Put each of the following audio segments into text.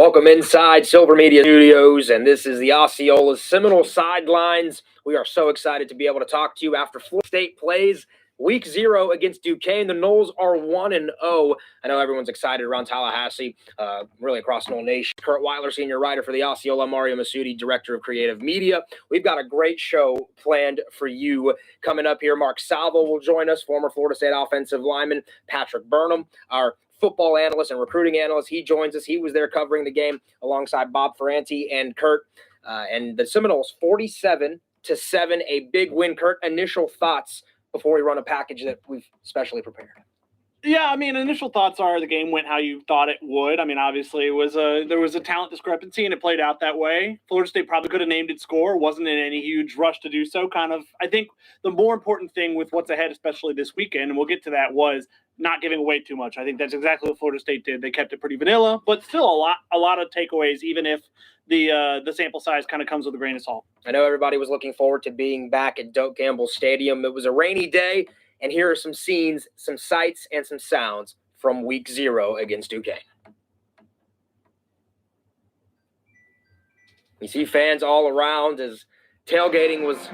Welcome inside Silver Media Studios, and this is the Osceola's Seminole Sidelines. We are so excited to be able to talk to you after Florida State plays Week 0 against Duquesne. The Noles are 1-0. I know everyone's excited around Tallahassee, really across the whole nation. Curt, Weiler, senior writer for the Osceola, Ariya, Massoudi, director of creative media. We've got a great show planned for you coming up here. Mark Salva will join us, former Florida State offensive lineman. Patrick Burnham, our football analyst and recruiting analyst, he joins us. He was there covering the game alongside Bob Ferranti and Curt. And the Seminoles 47-7, a big win. Curt, initial thoughts before we run a package that we've specially prepared. Yeah, I mean, initial thoughts are the game went how you thought it would. I mean, obviously, there was a talent discrepancy, and it played out that way. Florida State probably could have named its score. Wasn't in any huge rush to do so. I think the more important thing with what's ahead, especially this weekend, and we'll get to that, was not giving away too much. I think that's exactly what Florida State did. They kept it pretty vanilla, but still a lot of takeaways, even if the sample size kind of comes with a grain of salt. I know everybody was looking forward to being back at Doak Campbell Stadium. It was a rainy day. And here are some scenes, some sights, and some sounds from Week 0 against Duquesne. You see fans all around as tailgating was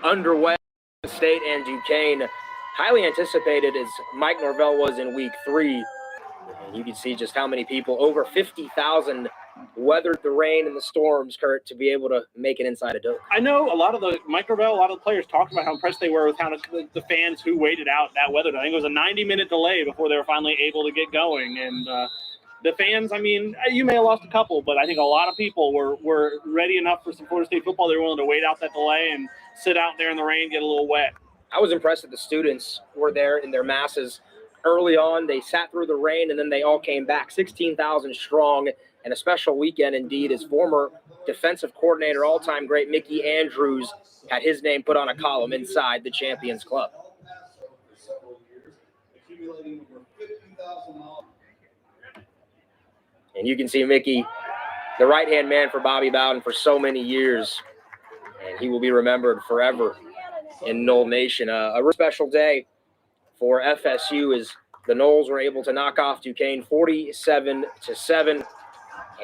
underway. State and Duquesne, highly anticipated as Mike Norvell was in Week 3. And you can see just how many people, over 50,000, weathered the rain and the storms, Curt, to be able to make it inside a Doak. I know a lot of the players talked about how impressed they were with kind of the fans who waited out that weather. I think it was a 90-minute delay before they were finally able to get going. And the fans, I mean, you may have lost a couple, but I think a lot of people were ready enough for some Florida State football. They were willing to wait out that delay and sit out there in the rain, get a little wet. I was impressed that the students were there in their masses early on. They sat through the rain, and then they all came back, 16,000 strong. And a special weekend indeed, as former defensive coordinator, all-time great Mickey Andrews had his name put on a column inside the Champions Club. And you can see Mickey, the right-hand man for Bobby Bowden for so many years, and he will be remembered forever in Nole Nation. A real special day for FSU as the Noles were able to knock off Duquesne 47-7.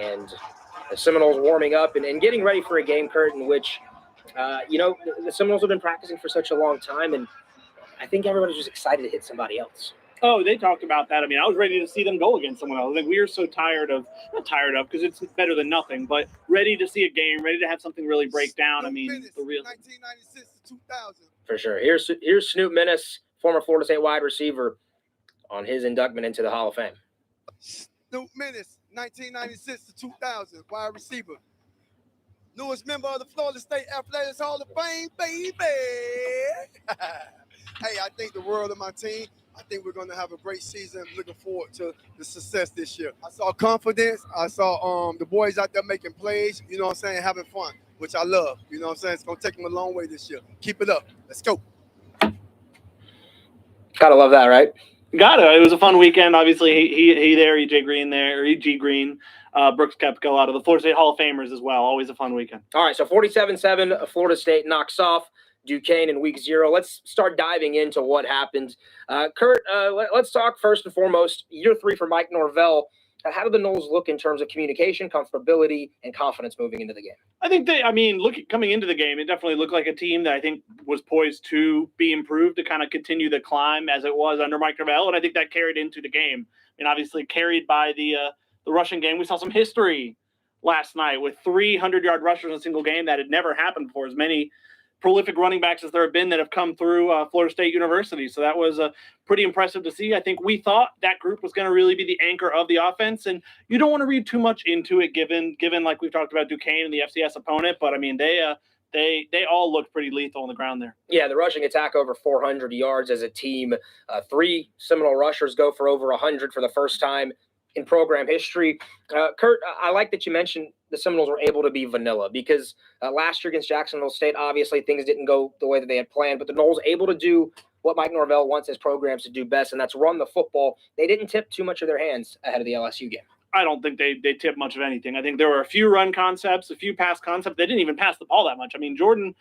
And the Seminoles warming up and getting ready for a game, Curt, in which, the Seminoles have been practicing for such a long time, and I think everybody's just excited to hit somebody else. Oh, they talked about that. I mean, I was ready to see them go against someone else. I think we are so not tired of, because it's better than nothing, but ready to see a game, ready to have something really break down. I mean, the real 1996 to 2000. For sure. Here's Snoop Minnis, former Florida State wide receiver, on his inductment into the Hall of Fame. Snoop Minnis, 1996 to 2000, wide receiver. Newest member of the Florida State Athletics Hall of Fame, baby. Hey, I think the world of my team. I think we're going to have a great season. Looking forward to the success this year. I saw confidence. I saw the boys out there making plays, you know what I'm saying, having fun, which I love. You know what I'm saying? It's going to take them a long way this year. Keep it up. Let's go. Gotta love that, right? Got it. It was a fun weekend. Obviously, he there, EJ Green there, or EG Green, Brooks Koepka, a lot of the Florida State Hall of Famers as well. Always a fun weekend. All right, so 47-7, Florida State knocks off Duquesne in Week 0. Let's start diving into what happened. Curt, let's talk first and foremost, year 3 for Mike Norvell. How did the Noles look in terms of communication, comfortability, and confidence moving into the game? I think coming into the game, it definitely looked like a team that I think was poised to be improved, to kind of continue the climb as it was under Mike Norvell, and I think that carried into the game. I mean, obviously carried by the rushing game. We saw some history last night with 300-yard rushers in a single game. That had never happened before. As many prolific running backs as there have been that have come through Florida State University. So that was pretty impressive to see. I think we thought that group was going to really be the anchor of the offense, and you don't want to read too much into it given like we've talked about Duquesne and the FCS opponent, but I mean, they all looked pretty lethal on the ground there. Yeah, the rushing attack over 400 yards as a team. 3 Seminole rushers go for over 100 for the first time in program history. Curt, I like that you mentioned the Seminoles were able to be vanilla because last year against Jacksonville State, obviously things didn't go the way that they had planned, but the Noles able to do what Mike Norvell wants his programs to do best, and that's run the football. They didn't tip too much of their hands ahead of the LSU game. I don't think they tipped much of anything. I think there were a few run concepts, a few pass concepts. They didn't even pass the ball that much. I mean, Jordan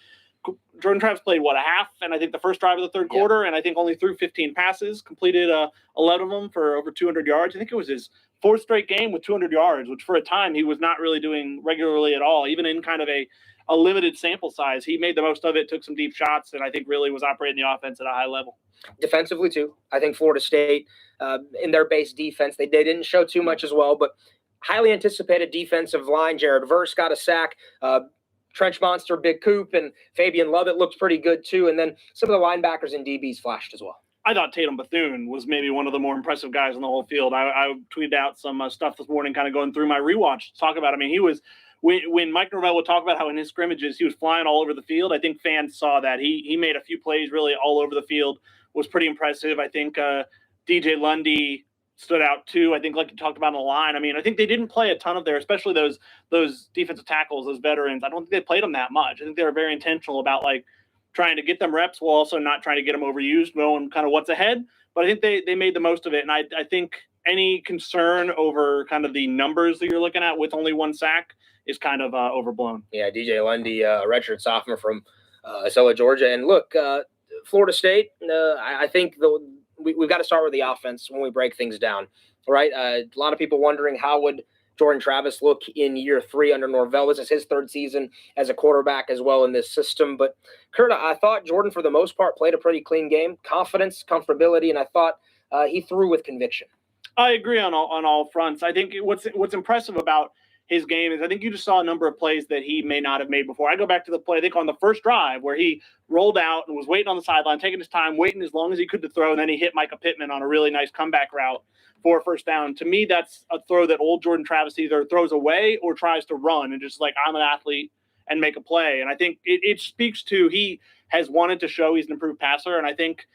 Travis played, a half, and I think the first drive of the third quarter, and I think only threw 15 passes, completed 11 of them for over 200 yards. I think it was his fourth straight game with 200 yards, which for a time he was not really doing regularly at all, even in kind of a limited sample size. He made the most of it, took some deep shots, and I think really was operating the offense at a high level. Defensively, too. I think Florida State, in their base defense, they didn't show too much as well, but highly anticipated defensive line. Jared Verse got a sack. Trench Monster, Big Coop, and Fabian Lovett looked pretty good, too. And then some of the linebackers and DBs flashed as well. I thought Tatum Bethune was maybe one of the more impressive guys on the whole field. I tweeted out some stuff this morning kind of going through my rewatch to talk about. I mean, he was – when Mike Norvell would talk about how in his scrimmages he was flying all over the field, I think fans saw that. He made a few plays really all over the field, was pretty impressive. I think DJ Lundy stood out too. I think like you talked about on the line. I mean, I think they didn't play a ton of especially those defensive tackles, those veterans. I don't think they played them that much. I think they were very intentional about like trying to get them reps while also not trying to get them overused, knowing kind of what's ahead. But I think they made the most of it. And I think any concern over kind of the numbers that you're looking at with only one sack is kind of overblown. Yeah, DJ Lundy, a redshirt sophomore from Acela, Georgia. And look, Florida State, I think we've got to start with the offense when we break things down, right? A lot of people wondering how would Jordan Travis look in year 3 under Norvell. This is his 3rd season as a quarterback as well in this system. But, Curt, I thought Jordan, for the most part, played a pretty clean game. Confidence, comfortability, and I thought he threw with conviction. I agree on all fronts. I think what's impressive about his game is I think you just saw a number of plays that he may not have made before. I go back to the play, I think, on the first drive where he rolled out and was waiting on the sideline, taking his time, waiting as long as he could to throw, and then he hit Micah Pittman on a really nice comeback route for a first down. To me, that's a throw that old Jordan Travis either throws away or tries to run and just like, I'm an athlete and make a play. And I think it speaks to he has wanted to show he's an improved passer. And I think,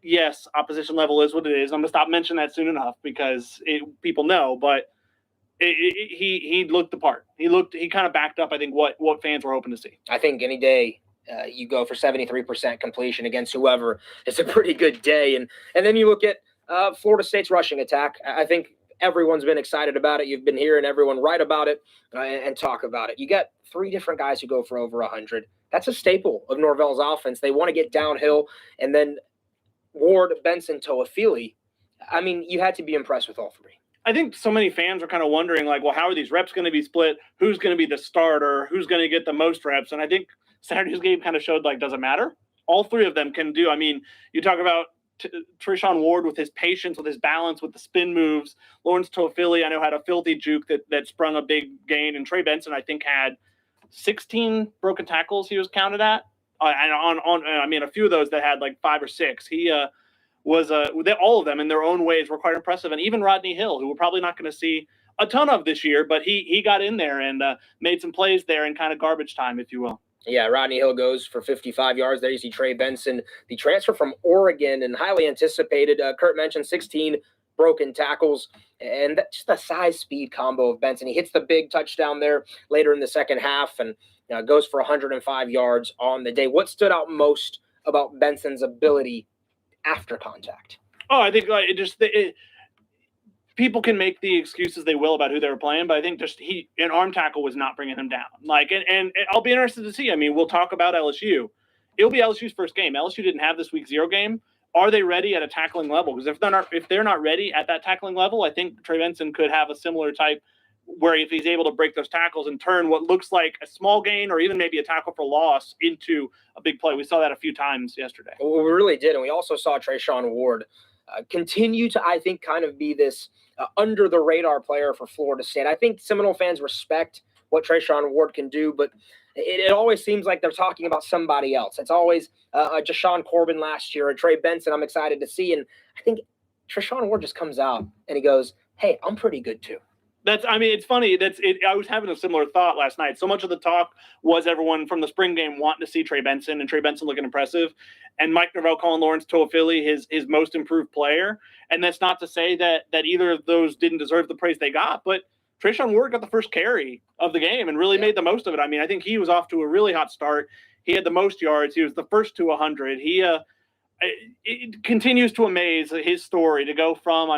yes, opposition level is what it is. I'm going to stop mentioning that soon enough because people know, but he looked the part. He kind of backed up, I think, what fans were hoping to see. I think any day you go for 73% completion against whoever, it's a pretty good day. And then you look at Florida State's rushing attack. I think everyone's been excited about it. You've been hearing everyone write about it and talk about it. You got 3 different guys who go for over 100. That's a staple of Norvell's offense. They want to get downhill. And then Ward, Benson, Toafili. I mean, you had to be impressed with all 3. I think so many fans are kind of wondering, like, well, how are these reps going to be split? Who's going to be the starter? Who's going to get the most reps? And I think Saturday's game kind of showed, like, doesn't matter. All 3 of them can do. I mean, you talk about Treshaun Ward with his patience, with his balance, with the spin moves. Lawrence Toafili, I know, had a filthy juke that sprung a big gain. And Trey Benson, I think, had 16 broken tackles he was counted at. And I mean, a few of those that had, like, 5 or 6. He was all of them in their own ways were quite impressive. And even Rodney Hill, who we're probably not going to see a ton of this year, but he got in there and made some plays there in kind of garbage time, if you will. Yeah, Rodney Hill goes for 55 yards. There you see Trey Benson, the transfer from Oregon and highly anticipated. Curt mentioned 16 broken tackles, and that's just the size-speed combo of Benson. He hits the big touchdown there later in the second half and goes for 105 yards on the day. What stood out most about Benson's ability after contact? Oh, I think people can make the excuses they will about who they were playing, but I think just an arm tackle was not bringing him down. Like, and I'll be interested to see. I mean, we'll talk about LSU. It'll be LSU's first game. LSU didn't have this week 0 game. Are they ready at a tackling level? Because if they're not ready at that tackling level, I think Trey Benson could have a similar type where if he's able to break those tackles and turn what looks like a small gain or even maybe a tackle for loss into a big play. We saw that a few times yesterday. Well, we really did. And we also saw Treshaun Ward continue to, I think, kind of be this under-the-radar player for Florida State. I think Seminole fans respect what Treshaun Ward can do, but it always seems like they're talking about somebody else. It's always Jashawn Corbin last year, or Trey Benson I'm excited to see. And I think Treshaun Ward just comes out and he goes, hey, I'm pretty good too. It's funny. I was having a similar thought last night. So much of the talk was everyone from the spring game wanting to see Trey Benson and Trey Benson looking impressive. And Mike Norvell calling Lawrence Toafili his most improved player. And that's not to say that either of those didn't deserve the praise they got, but Treshaun Ward got the first carry of the game and really made the most of it. I mean, I think he was off to a really hot start. He had the most yards. He was the first to 100. It continues to amaze his story to go from,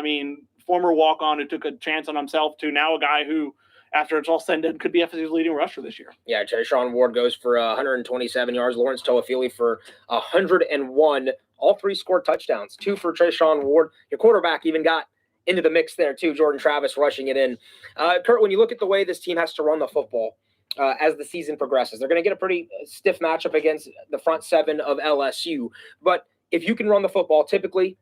former walk-on who took a chance on himself to now a guy who, after it's all said and done, could be FSU's leading rusher this year. Yeah, Treshaun Ward goes for 127 yards. Lawrence Toafili for 101. All 3 scored touchdowns. 2 for Treshaun Ward. Your quarterback even got into the mix there too. Jordan Travis rushing it in. Curt, when you look at the way this team has to run the football as the season progresses, they're going to get a pretty stiff matchup against the front seven of LSU. But if you can run the football, typically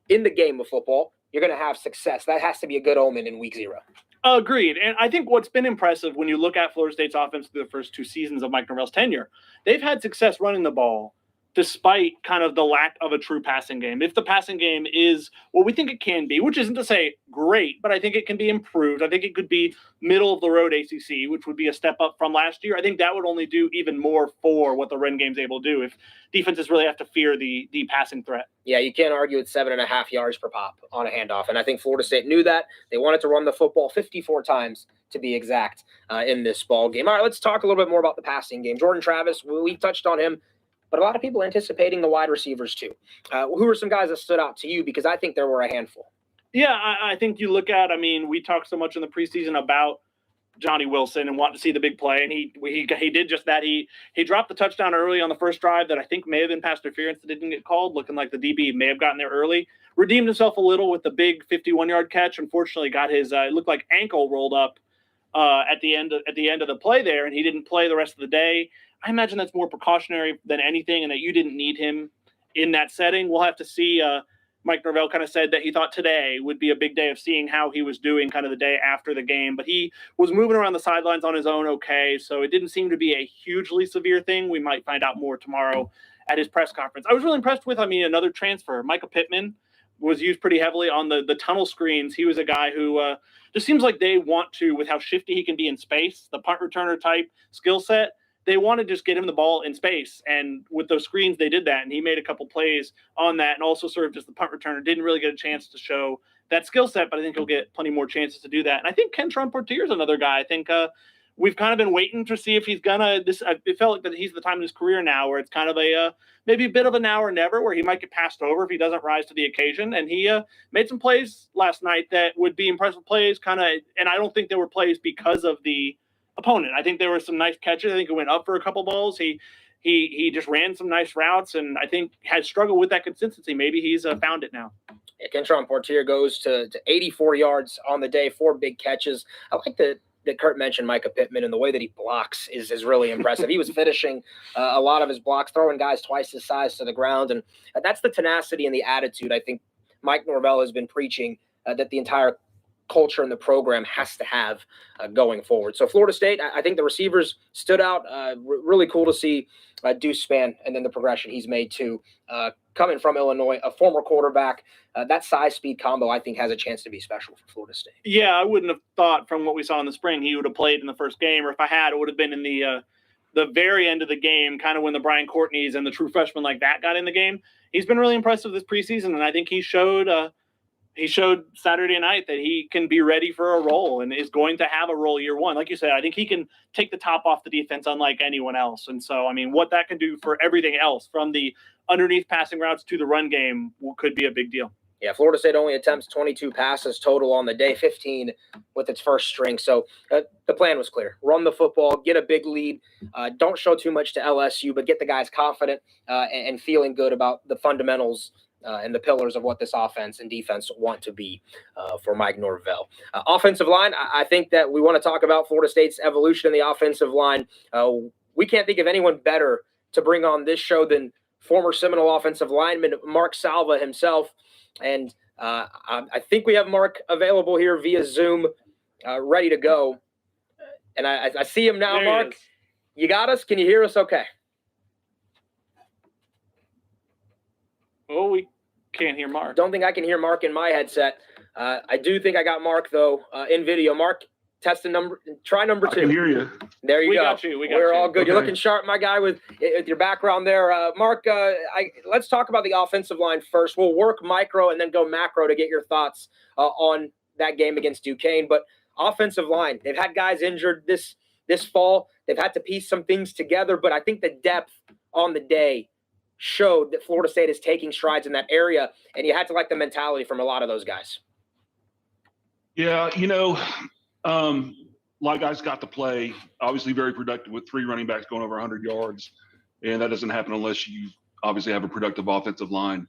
in the game of football, you're going to have success. That has to be a good omen in week 0. Agreed. And I think what's been impressive when you look at Florida State's offense through the first 2 seasons of Mike Norvell's tenure, they've had success running the ball despite kind of the lack of a true passing game. If the passing game is what we think it can be, which isn't to say great, but I think it can be improved. I think it could be middle of the road ACC, which would be a step up from last year. I think that would only do even more for what the run game's able to do if defenses really have to fear the passing threat. Yeah, you can't argue with 7.5 yards per pop on a handoff. And I think Florida State knew that. They wanted to run the football 54 times to be exact in this ball game. All right, let's talk a little bit more about the passing game. Jordan Travis, we touched on him, but a lot of people anticipating the wide receivers too. Who are some guys that stood out to you? Because I think there were a handful. Yeah, I think you look at, we talked so much in the preseason about Johnny Wilson and wanting to see the big play, and he did just that. He dropped the touchdown early on the first drive that I think may have been pass interference that didn't get called, looking like the DB may have gotten there early. Redeemed himself a little with the big 51-yard catch. Unfortunately, got his it looked like ankle rolled up at the end of the play there, and he didn't play the rest of the day. I imagine that's more precautionary than anything, and that you didn't need him in that setting. We'll have to see. Mike Norvell kind of said that he thought today would be a big day of seeing how he was doing kind of the day after the game. But he was moving around the sidelines on his own okay, so it didn't seem to be a hugely severe thing. We might find out more tomorrow at his press conference. I was really impressed with, another transfer. Micah Pittman was used pretty heavily on the tunnel screens. He was a guy who just seems like they want to, with how shifty he can be in space, the punt returner type skill set, they want to just get him the ball in space. And with those screens, they did that. And he made a couple plays on that and also served as the punt returner. Didn't really get a chance to show that skill set, but I think he'll get plenty more chances to do that. And I think Kentron Portier is another guy. I think we've kind of been waiting to see if he's going to – it felt like that he's the time in his career now where it's kind of maybe a bit of a now or never, where he might get passed over if he doesn't rise to the occasion. And he made some plays last night that would be impressive plays and I don't think they were plays because of the opponent. I think there were some nice catches. I think it went up for a couple balls. He just ran some nice routes, and I think has struggled with that consistency. Maybe he's found it now. Yeah, Kentron Portier goes to 84 yards on the day, 4 big catches. I like that Curt mentioned Micah Pittman, and the way that he blocks is really impressive. He was finishing a lot of his blocks, throwing guys twice his size to the ground, and that's the tenacity and the attitude I think Mike Norvell has been preaching that the entire culture in the program has to have going forward. So Florida State, I think the receivers stood out. Really cool to see Deuce Spann and then the progression he's made too. Coming from Illinois, a former quarterback, that size-speed combo I think has a chance to be special for Florida State. Yeah, I wouldn't have thought from what we saw in the spring he would have played in the first game, or if I had, it would have been in the very end of the game, kind of when the Brian Courtneys and the true freshmen like that got in the game. He's been really impressive this preseason, and I think he showed Saturday night that he can be ready for a role and is going to have a role year one. Like you said, I think he can take the top off the defense unlike anyone else. And so, what that can do for everything else from the underneath passing routes to the run game could be a big deal. Yeah, Florida State only attempts 22 passes total on the day, 15 with its first string. So the plan was clear. Run the football, get a big lead. Don't show too much to LSU, but get the guys confident and feeling good about the fundamentals and the pillars of what this offense and defense want to be for Mike Norvell. Offensive line, I think that we want to talk about Florida State's evolution in the offensive line. We can't think of anyone better to bring on this show than former Seminole offensive lineman Mark Salva himself. And I think we have Mark available here via Zoom, ready to go. And I see him now, Mark. You got us? Can you hear us okay? Oh, we can't hear Mark. Don't think I can hear Mark in my headset. I do think I got Mark, though, in video. Mark, try number 2. I can hear you. There you go. We got you. We're all good. Okay. You're looking sharp, my guy, with your background there. Mark, let's talk about the offensive line first. We'll work micro and then go macro to get your thoughts on that game against Duquesne. But offensive line, they've had guys injured this fall. They've had to piece some things together, but I think the depth on the day showed that Florida State is taking strides in that area, and you had to like the mentality from a lot of those guys. Yeah, a lot of guys got to play, obviously very productive with 3 running backs going over 100 yards, and that doesn't happen unless you obviously have a productive offensive line.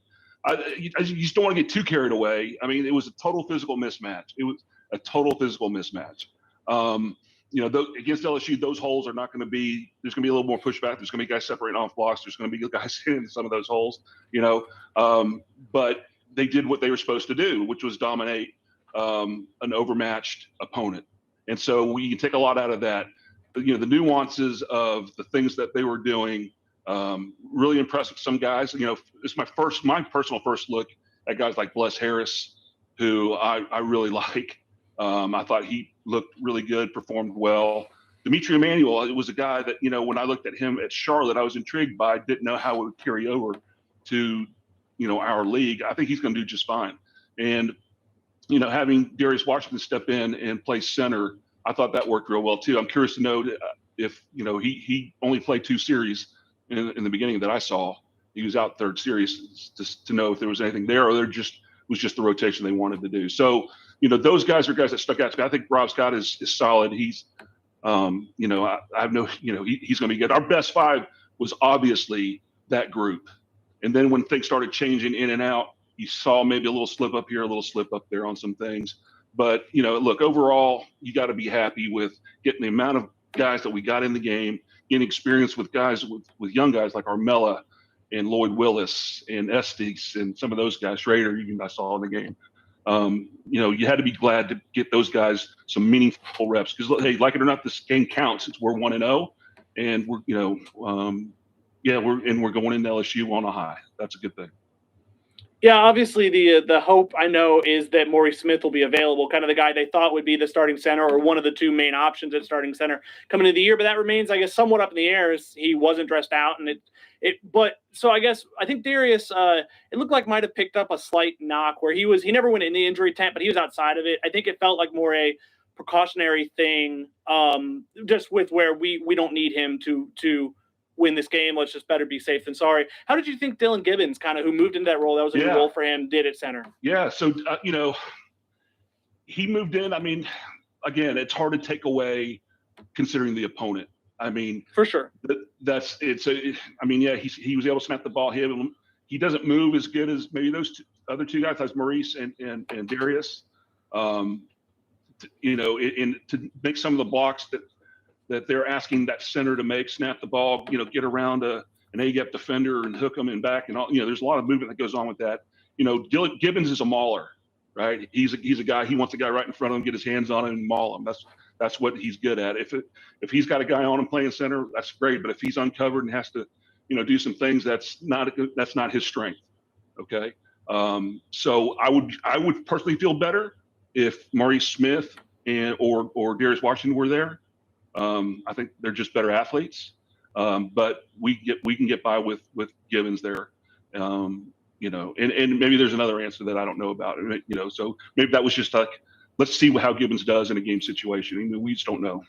you just don't want to get too carried away. I mean, it was a total physical mismatch. It was a total physical mismatch. Against LSU, those holes are not going to be. There's going to be a little more pushback. There's going to be guys separating off blocks. There's going to be guys in some of those holes. But they did what they were supposed to do, which was dominate an overmatched opponent. And so we can take a lot out of that. The nuances of the things that they were doing. Really impressed with some guys. It's my personal first look at guys like Bless Harris, who I really like. I thought he looked really good, performed well. Dimitri Emmanuel, it was a guy that, when I looked at him at Charlotte, I was intrigued by. Didn't know how it would carry over to, our league. I think he's going to do just fine. And, having Darius Washington step in and play center, I thought that worked real well too. I'm curious to know if, he only played 2 series in the beginning that I saw. He was out third series, just to know if there was anything there, or was just the rotation they wanted to do. So, those guys are guys that stuck out to me. I think Rob Scott is solid. He's, I have no, he's going to be good. Our best 5 was obviously that group. And then when things started changing in and out, you saw maybe a little slip up here, a little slip up there on some things. But, look, overall, you got to be happy with getting the amount of guys that we got in the game, getting experience with guys, with young guys like Armella and Lloyd Willis and Estes and some of those guys, Schrader, even I saw in the game. You had to be glad to get those guys some meaningful reps because, hey, like it or not, this game counts. We're 1-0, and we're going into LSU on a high. That's a good thing. Yeah, obviously the hope I know is that Maurice Smith will be available, kind of the guy they thought would be the starting center or one of the 2 main options at starting center coming into the year. But that remains, I guess, somewhat up in the air as he wasn't dressed out. And I think Darius, it looked like might have picked up a slight knock where he never went in the injury tent, but he was outside of it. I think it felt like more a precautionary thing, just with where we don't need him to win this game. Let's just better be safe than sorry. How did you think Dylan Gibbons, kind of who moved into that role, that was a new role for him, did at center? Yeah, so he moved in. I mean, again, it's hard to take away considering the opponent. I mean, for sure. He was able to snap the ball. He doesn't move as good as maybe those other 2 guys, like Maurice and Darius. To make some of the blocks that they're asking that center to make, snap the ball, get around an A-gap defender and hook them and back and all. There's a lot of movement that goes on with that. Dylan Gibbons is a mauler, right? He's a guy. He wants a guy right in front of him, get his hands on him and maul him. That's what he's good at. If he's got a guy on him playing center, that's great. But if he's uncovered and has to, do some things, that's not his strength. Okay. So I would personally feel better if Maurice Smith or Darius Washington were there. I think they're just better athletes. But we can get by with Gibbons there. And maybe there's another answer that I don't know about. So maybe that was just like, let's see how Gibbons does in a game situation. I mean, we just don't know.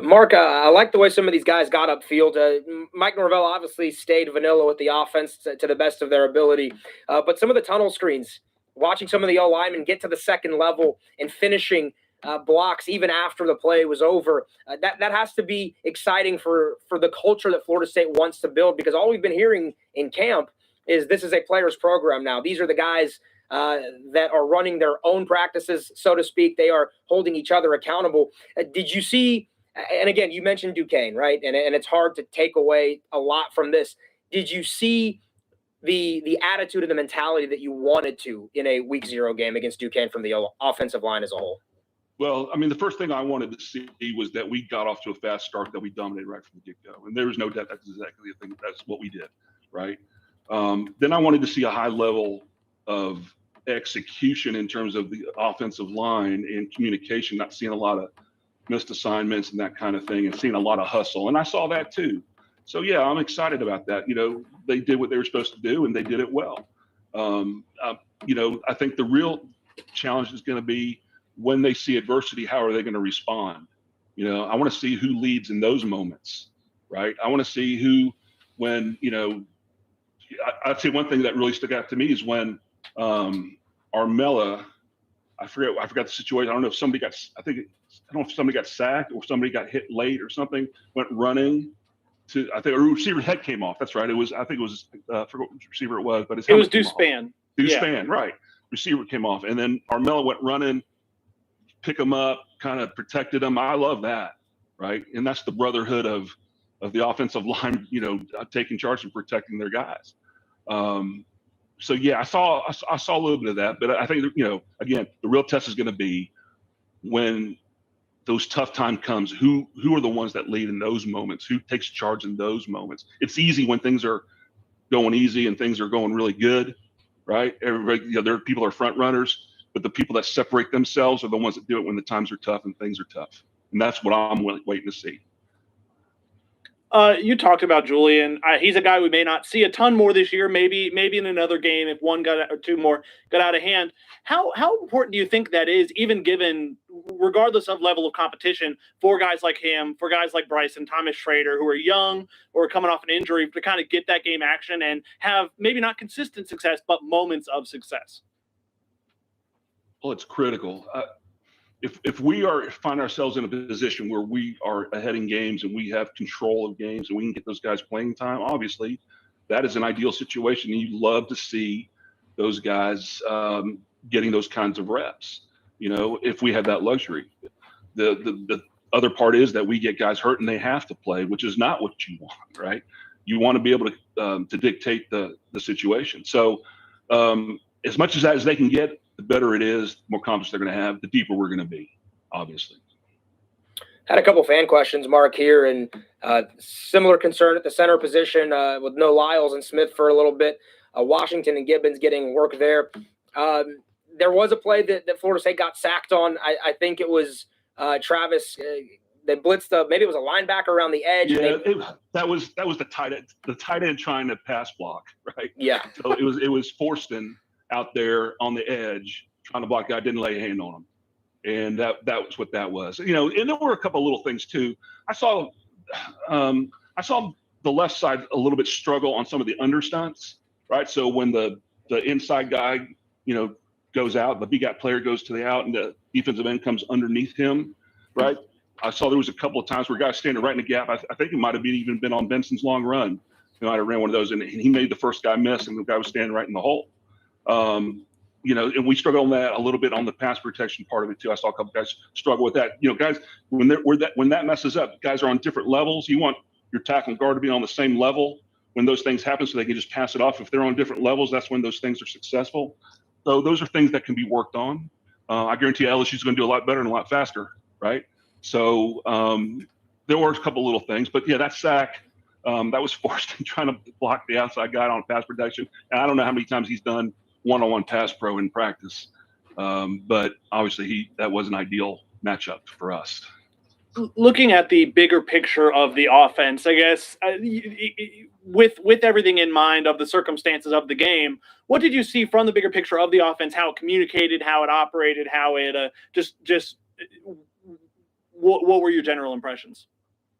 Mark, I like the way some of these guys got upfield. Mike Norvell obviously stayed vanilla with the offense to the best of their ability. But some of the tunnel screens, watching some of the O-linemen get to the second level and finishing blocks even after the play was over, that has to be exciting for the culture that Florida State wants to build, because all we've been hearing in camp is this is a players program now. These are the guys that are running their own practices, so to speak. They are holding each other accountable. Did you see, and again, you mentioned Duquesne, right? And it's hard to take away a lot from this. Did you see the attitude and the mentality that you wanted to in a week 0 game against Duquesne from the offensive line as a whole? Well, I mean, the first thing I wanted to see was that we got off to a fast start, that we dominated right from the get-go. And there was no doubt that's exactly the thing. That's what we did, right? Then I wanted to see a high level of execution in terms of the offensive line and communication, not seeing a lot of missed assignments and that kind of thing, and seeing a lot of hustle. And I saw that too. So, yeah, I'm excited about that. They did what they were supposed to do, and they did it well. I think the real challenge is going to be when they see adversity, how are they going to respond? I want to see who leads in those moments, right? I want to see who, when, I'd say one thing that really stuck out to me is when Armella, I forgot the situation. I don't know if somebody got sacked or somebody got hit late or something, went running I think a receiver's head came off. That's right. I think it was I forgot which receiver it was, but it was Duquesne. Duquesne, right. Receiver came off. And then Armella went running, pick him up, kind of protected him. I love that, right? And that's the brotherhood of the offensive line, taking charge and protecting their guys. So yeah, I saw a little bit of that, but I think again, the real test is going to be when those tough time comes. Who are the ones that lead in those moments? Who takes charge in those moments? It's easy when things are going easy and things are going really good, right? Everybody, there are people are front runners, but the people that separate themselves are the ones that do it when the times are tough and things are tough, and that's what I'm waiting to see. You talked about Julian. He's a guy we may not see a ton more this year. Maybe in another game if one or two more got out of hand. How important do you think that is, even given, regardless of level of competition, for guys like him, for guys like Bryson, Thomas Schrader, who are young or coming off an injury, to kind of get that game action and have maybe not consistent success, but moments of success? Well, it's critical. If we find ourselves in a position where we are ahead in games and we have control of games and we can get those guys playing time, obviously that is an ideal situation. And you love to see those guys getting those kinds of reps, if we have that luxury. The other part is that we get guys hurt and they have to play, which is not what you want, right? You want to be able to dictate the situation. So as much as they can get, the better it is, the more confidence they're going to have, the deeper we're going to be, obviously. Had a couple fan questions, Mark, here, and similar concern at the center position with no Lyles and Smith for a little bit. Washington and Gibbons getting work there. There was a play that Florida State got sacked on. I think it was Travis. They blitzed maybe it was a linebacker around the edge. Yeah, that was the tight end trying to pass block, right? Yeah. So it was Forston out there on the edge trying to block. Guy didn't lay a hand on him, and that was what that was. And there were a couple of little things too. I saw the left side a little bit struggle on some of the understunts, right? So when the inside guy goes out, the big player goes to the out, and the defensive end comes underneath him, right? I saw there was a couple of times where guys standing right in the gap. I think it might have even been on Benson's long run. He might have ran one of those, and he made the first guy miss, and the guy was standing right in the hole. And we struggle on that a little bit on the pass protection part of it too. I saw a couple guys struggle with that. Guys, when that messes up, guys are on different levels. You want your tackle and guard to be on the same level when those things happen, so they can just pass it off. If they're on different levels, that's when those things are successful. So those are things that can be worked on. I guarantee LSU is going to do a lot better and a lot faster, right? So there were a couple little things, but yeah, that sack that was forced in trying to block the outside guy on pass protection. And I don't know how many times he's done one-on-one pass pro in practice, but obviously that was an ideal matchup for us. Looking at the bigger picture of the offense, I guess, with everything in mind of the circumstances of the game, what did you see from the bigger picture of the offense? How it communicated, how it operated, how it what were your general impressions?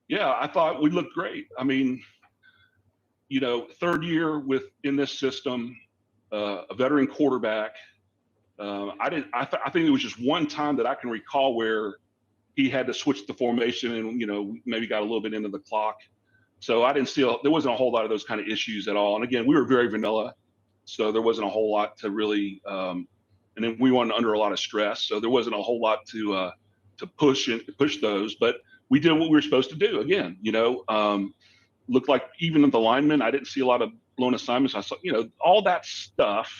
Yeah, I thought we looked great. I mean, third year in this system, a veteran quarterback. I think it was just one time that I can recall where he had to switch the formation and, maybe got a little bit into the clock. So I didn't see, there wasn't a whole lot of those kind of issues at all. And again, we were very vanilla. So there wasn't a whole lot to really, and then we weren't under a lot of stress. So there wasn't a whole lot to push those, but we did what we were supposed to do. Again, looked like even the linemen, I didn't see a lot of blown assignments. I saw, all that stuff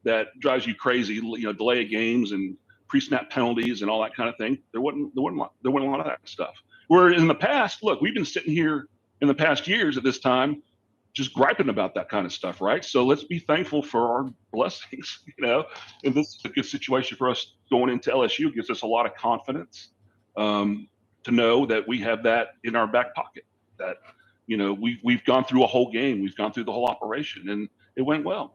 that drives you crazy, delay of games and pre-snap penalties and all that kind of thing. There wasn't a lot of that stuff. Where in the past, look, we've been sitting here in the past years at this time, just griping about that kind of stuff, right? So let's be thankful for our blessings, and this is a good situation for us going into LSU. It gives us a lot of confidence to know that we have that in our back pocket, that, we've gone through a whole game. We've gone through the whole operation, and it went well.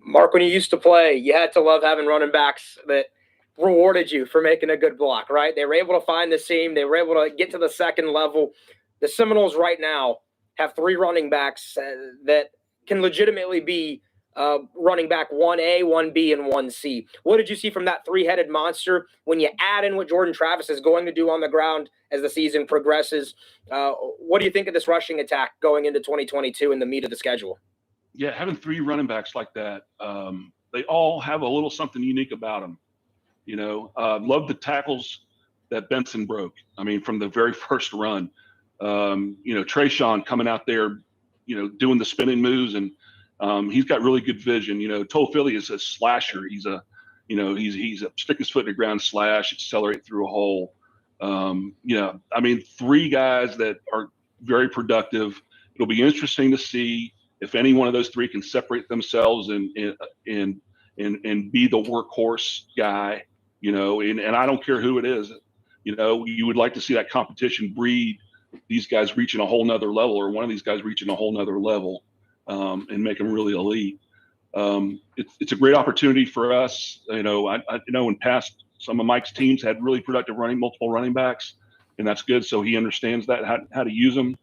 Mark, when you used to play, you had to love having running backs that rewarded you for making a good block, right? They were able to find the seam. They were able to get to the second level. The Seminoles right now have three running backs that can legitimately be running back 1A, 1B, and 1C. What did you see from that three-headed monster when you add in what Jordan Travis is going to do on the ground as the season progresses? What do you think of this rushing attack going into 2022 in the meat of the schedule? Yeah, having three running backs like that, they all have a little something unique about them. Love the tackles that Benson broke. I mean, from the very first run, Trayshawn coming out there, doing the spinning moves, and he's got really good vision. Toafili is a slasher. He's a stick his foot in the ground, slash, accelerate through a hole. Three guys that are very productive. It'll be interesting to see if any one of those three can separate themselves and be the workhorse guy. And I don't care who it is. You would like to see that competition breed these guys reaching a whole nother level, or one of these guys reaching a whole nother level, and make them really elite. It's a great opportunity for us. I know in past, some of Mike's teams had really productive multiple running backs, and that's good. So he understands that, how to use them.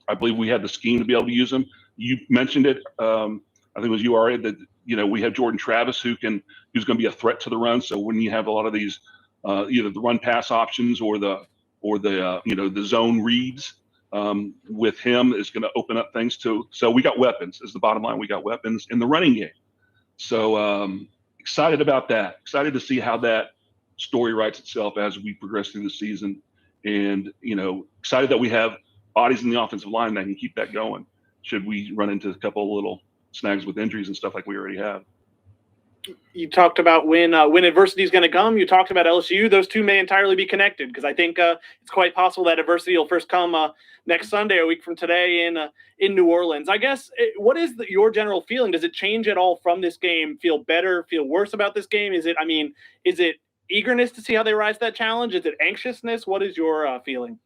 I believe we had the scheme to be able to use them. You mentioned it. I think it was you, Ariya, that we have Jordan Travis who's going to be a threat to the run. So when you have a lot of these, either the run pass options or the zone reads, with him is going to open up things too. So we got weapons. Is the bottom line. We got weapons in the running game. So excited about that. Excited to see how that story writes itself as we progress through the season, and excited that we have bodies in the offensive line that can keep that going should we run into a couple of little snags with injuries and stuff like we already have. You talked about when adversity is going to come. You talked about LSU. Those two may entirely be connected, because I think it's quite possible that adversity will first come next Sunday, a week from today, in New Orleans. I guess, what is your general feeling? Does it change at all from this game? Feel better? Feel worse about this game? Is it eagerness to see how they rise to that challenge? Is it anxiousness? What is your feeling?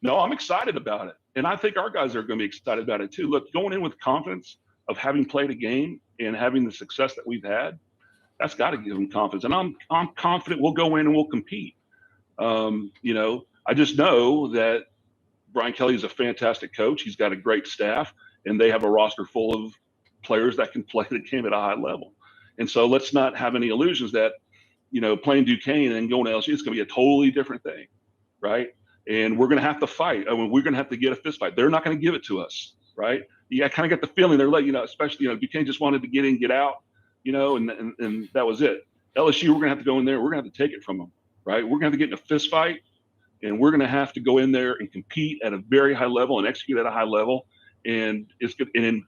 No, I'm excited about it, and I think our guys are going to be excited about it too. Look, going in with confidence of having played a game and having the success that we've had, that's got to give them confidence. And I'm confident we'll go in and we'll compete. I just know that Brian Kelly is a fantastic coach. He's got a great staff, and they have a roster full of players that can play the game at a high level. And so let's not have any illusions that, playing Duquesne and going to LSU is going to be a totally different thing, right? And we're going to have to fight. We're going to have to get a fist fight. They're not going to give it to us, right? I kind of get the feeling they're like, especially, Duquesne just wanted to get in, get out, and that was it. LSU, we're going to have to go in there. We're going to have to take it from them, right? We're going to have to get in a fist fight, and we're going to have to go in there and compete at a very high level and execute at a high level. And it's good. And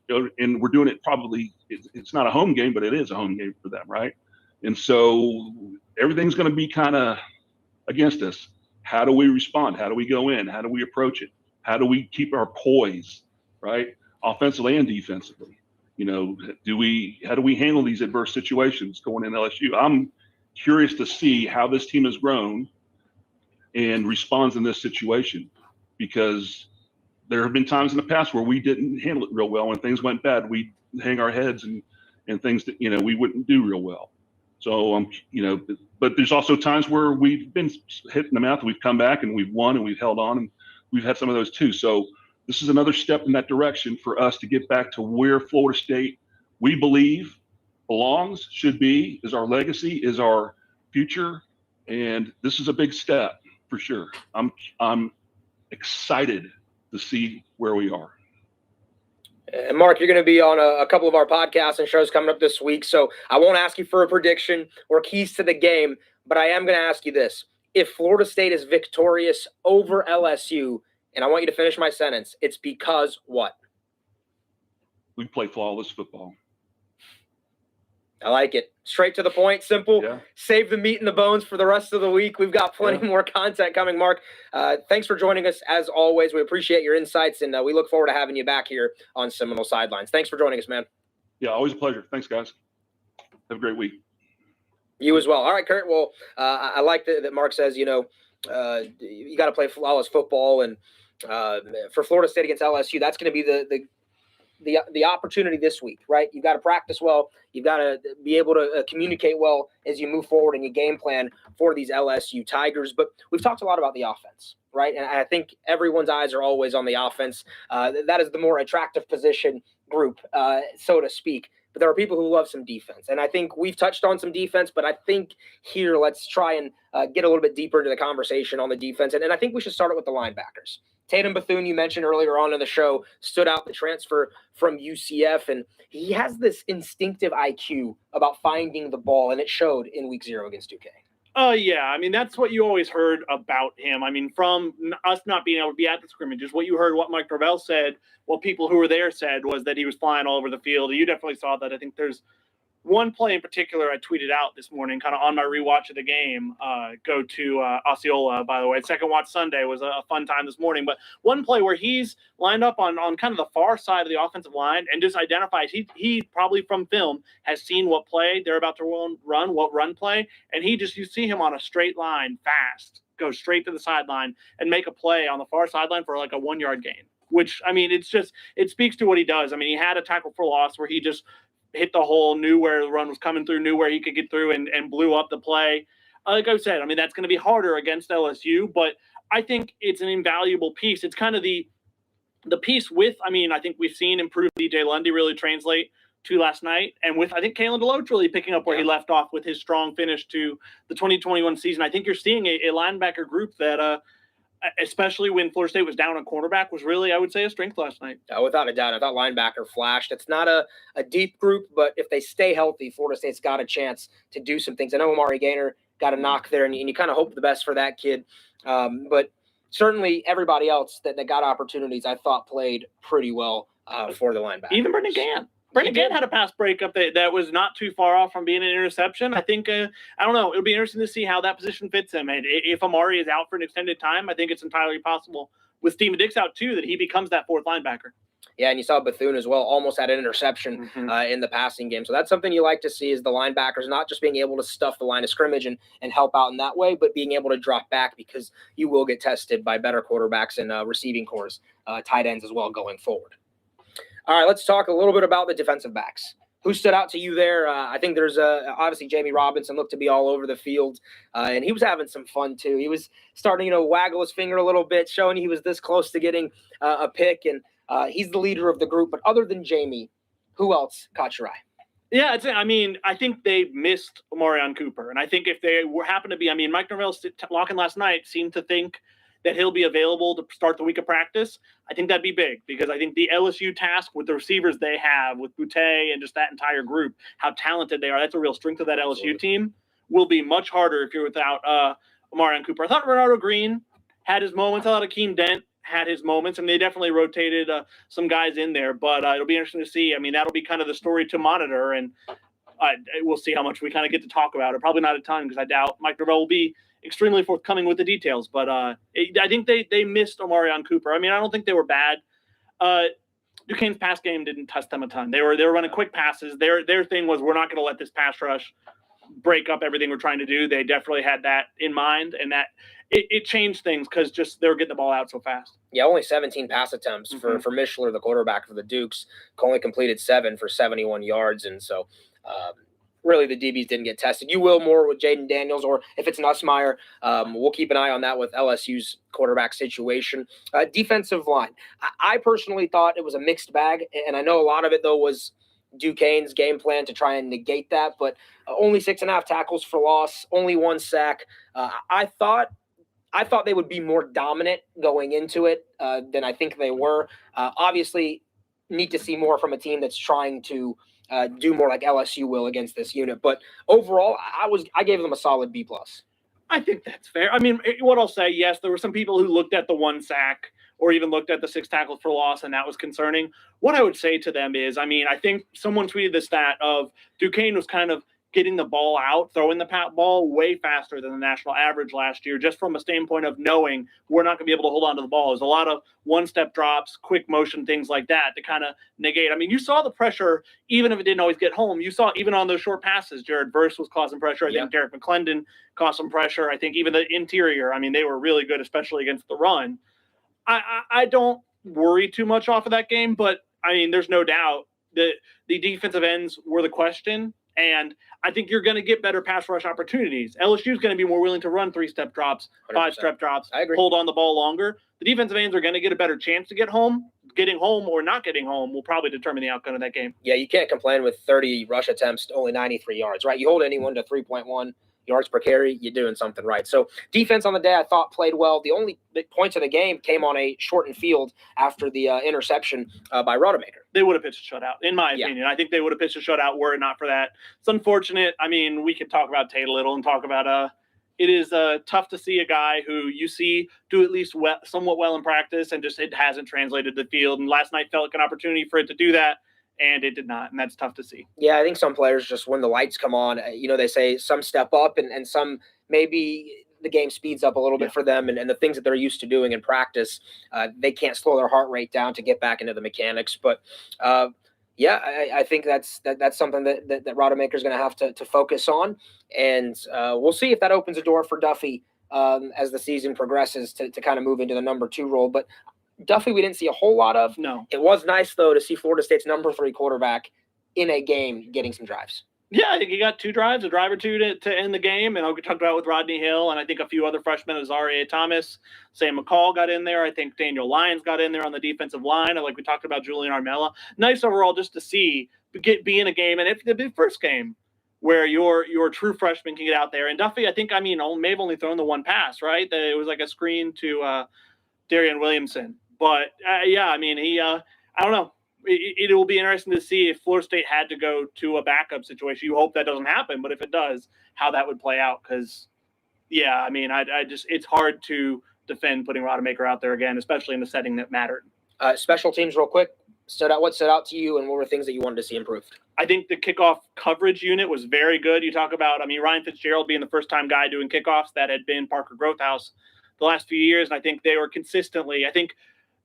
we're doing it probably, it's not a home game, but it is a home game for them, right? And so everything's going to be kind of against us. How do we respond? How do we go in? How do we approach it? How do we keep our poise, right? Offensively and defensively. How do we handle these adverse situations going in LSU? I'm curious to see how this team has grown and responds in this situation, because there have been times in the past where we didn't handle it real well. When things went bad, we'd hang our heads and things that, we wouldn't do real well. So, but there's also times where we've been hit in the mouth, and we've come back and we've won and we've held on, and we've had some of those too. So this is another step in that direction for us to get back to where Florida State, we believe, belongs, should be, is our legacy, is our future. And this is a big step for sure. I'm excited to see where we are. And Mark, you're going to be on a couple of our podcasts and shows coming up this week, so I won't ask you for a prediction or keys to the game, but I am going to ask you this. If Florida State is victorious over LSU, and I want you to finish my sentence, it's because what? We play flawless football. I like it. Straight to the point, simple. Yeah. Save the meat and the bones for the rest of the week. We've got plenty more content coming, Mark. Thanks for joining us, as always. We appreciate your insights, and we look forward to having you back here on Seminole Sidelines. Thanks for joining us, man. Yeah, always a pleasure. Thanks, guys. Have a great week. You as well. All right, Curt. Well, I like that Mark says, you got to play flawless football, and for Florida State against LSU, that's going to be the opportunity this week, right? You've got to practice well. You've got to be able to communicate well as you move forward in your game plan for these LSU Tigers. But we've talked a lot about the offense, right? And I think everyone's eyes are always on the offense. That is the more attractive position group, so to speak. But there are people who love some defense. And I think we've touched on some defense, but I think here let's try and get a little bit deeper into the conversation on the defense. And I think we should start it with the linebackers. Tatum Bethune, you mentioned earlier on in the show, stood out the transfer from UCF, and he has this instinctive IQ about finding the ball, and it showed in week 0 against Duquesne. Yeah. I mean, that's what you always heard about him. I mean, from us not being able to be at the scrimmages, what you heard, what Mike Norvell said, what people who were there said was that he was flying all over the field. You definitely saw that. I think there's one play in particular I tweeted out this morning, kind of on my rewatch of the game. Go to Osceola, by the way. Second Watch Sunday was a fun time this morning. But one play where he's lined up on kind of the far side of the offensive line and just identifies, he probably from film has seen what play they're about to run, what run play. And you see him on a straight line fast, go straight to the sideline and make a play on the far sideline for like a 1-yard gain. Which, I mean, it speaks to what he does. I mean, he had a tackle for loss where he just hit the hole, knew where the run was coming through, knew where he could get through and blew up the play. Like I said, I mean, that's going to be harder against LSU, but I think it's an invaluable piece. It's kind of the piece with, I mean, I think we've seen improved DJ Lundy really translate to last night. And with, I think, Kalen DeLoach really picking up where he left off with his strong finish to the 2021 season. I think you're seeing a linebacker group that, especially when Florida State was down on cornerback, was really, I would say, a strength last night. Without a doubt. I thought linebacker flashed. It's not a deep group, but if they stay healthy, Florida State's got a chance to do some things. I know Amari Gaynor got a knock there, and you kind of hope the best for that kid. But certainly everybody else that got opportunities, I thought played pretty well for the linebackers. Even Brendan Gann. Brendan Gann had a pass breakup that was not too far off from being an interception. I think, I don't know, it'll be interesting to see how that position fits him. And if Amari is out for an extended time, I think it's entirely possible with Steven Dix out too that he becomes that fourth linebacker. Yeah, and you saw Bethune as well, almost had an interception in the passing game. So that's something you like to see is the linebackers not just being able to stuff the line of scrimmage and help out in that way, but being able to drop back because you will get tested by better quarterbacks and receiving cores, tight ends as well going forward. All right, let's talk a little bit about the defensive backs. Who stood out to you there? I think there's obviously Jamie Robinson looked to be all over the field, and he was having some fun too. He was starting, waggle his finger a little bit, showing he was this close to getting a pick, and he's the leader of the group. But other than Jamie, who else caught your eye? Yeah, I think they missed Omarion Cooper, and I think if they happen to be, Mike Norvell talking last night seemed to think that he'll be available to start the week of practice. I think that'd be big because I think the LSU task with the receivers they have with Boutte and just that entire group, how talented they are, that's a real strength of that LSU team, will be much harder if you're without Omarion Cooper. I thought Renardo Green had his moments. I thought Akeem Dent had his moments, and they definitely rotated some guys in there, but it'll be interesting to see. That'll be kind of the story to monitor, and we'll see how much we kind of get to talk about it. Probably not a ton because I doubt Mike Norvell will be extremely forthcoming with the details, but I think they missed Omarion Cooper. I don't think they were bad. Duquesne's pass game didn't test them a ton. They were running quick passes. Their thing was, we're not going to let this pass rush break up everything we're trying to do. They definitely had that in mind, and that it changed things because just they were getting the ball out so fast. Yeah, only 17 pass attempts for Mishler, the quarterback for the Dukes. Only completed 7 for 71 yards, and so really the DBs didn't get tested. You will more with Jaden Daniels, or if it's Nussmeier, we'll keep an eye on that with LSU's quarterback situation. Defensive line. I personally thought it was a mixed bag, and I know a lot of it, though, was Duquesne's game plan to try and negate that, but only 6.5 tackles for loss, only 1 sack. I thought they would be more dominant going into it than I think they were. Obviously, need to see more from a team that's trying to do more like LSU will against this unit. But overall, I gave them a solid B+. I think that's fair. What I'll say, yes, there were some people who looked at the 1 sack or even looked at the 6 tackles for loss, and that was concerning. What I would say to them is, I think someone tweeted the stat of Duquesne was kind of getting the ball out, throwing the ball way faster than the national average last year, just from a standpoint of knowing we're not going to be able to hold on to the ball. There's a lot of one-step drops, quick motion, things like that to kind of negate. You saw the pressure, even if it didn't always get home. You saw even on those short passes, Jared Verse was causing pressure. I think Derek McClendon caused some pressure. I think even the interior, they were really good, especially against the run. I don't worry too much off of that game, but, there's no doubt that the defensive ends were the question. And I think you're going to get better pass rush opportunities. LSU is going to be more willing to run 3-step drops, 5-step drops, hold on the ball longer. The defensive ends are going to get a better chance to get home. getting home or not getting home will probably determine the outcome of that game. Yeah, you can't complain with 30 rush attempts, only 93 yards, right? You hold anyone to 3.1 yards per carry, you're doing something right. So defense on the day, I thought, played well. The only points of the game came on a shortened field after the interception by Rodemaker. They would have pitched a shutout, in my opinion. I think they would have pitched a shutout were it not for that. It's unfortunate. I mean, we could talk about Tate a little and talk about it is tough to see a guy who you see do at least somewhat well in practice and just it hasn't translated to the field. And last night felt like an opportunity for it to do that, and it did not, and that's tough to see. Yeah, I think some players just when the lights come on, they say some step up and some maybe the game speeds up a little bit for them and the things that they're used to doing in practice, they can't slow their heart rate down to get back into the mechanics. But I think that's something that Rodemaker is going to have to focus on, and we'll see if that opens a door for Duffy as the season progresses to kind of move into the number 2 role. But Duffy, we didn't see a whole lot of. No, it was nice though to see Florida State's number 3 quarterback in a game getting some drives. Yeah, I think he got 2 drives, a drive or 2 to end the game, and I'll talk about with Rodney Hill, and I think a few other freshmen as Ariya Thomas, Sam McCall got in there. I think Daniel Lyons got in there on the defensive line, like we talked about Julian Armella. Nice overall just to see be in a game, and if the first game where your true freshman can get out there. And Duffy, I think, may have only thrown the 1 pass, right? It was like a screen to Darian Williamson. But he I don't know. It will be interesting to see if Florida State had to go to a backup situation. You hope that doesn't happen, but if it does, how that would play out. Because, it's hard to defend putting Rodemaker out there again, especially in the setting that mattered. Special teams, real quick. What stood out to you, and what were things that you wanted to see improved? I think the kickoff coverage unit was very good. You talk about, Ryan Fitzgerald being the first-time guy doing kickoffs. That had been Parker Grothaus the last few years, and I think they were consistently. I think